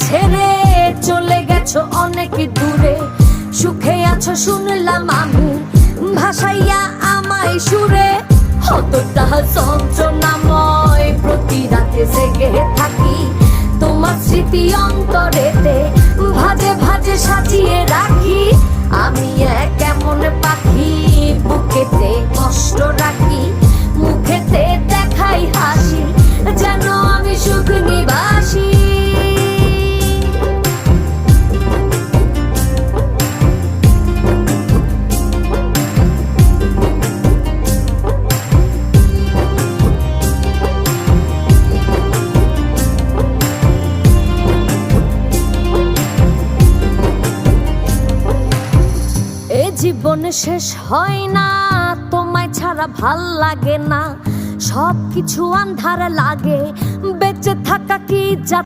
ছেড়ে চলে গেছো অনেক দূরে, সুখে আছো শুনলাম আমি, ভাসাইয়া আমায় সুরে। কতটা যন্ত্রণাময় প্রতি রাতে জেগে থাকি, তোমার স্মৃতি অন্তরেতে ভাজে ভাজে সাজিয়ে রাখি। আমি এক এমন পাখি, বুকেতে কষ্ট রাখি, মুখেতে দেখাই হাসি, যেন আমি সুখ নিবাসী। জীবন শেষ হয় না, তোমায় ছাড়া ভাল লাগে না, সবকিছু আন্ধার লাগে, বেঁচে থাকা কি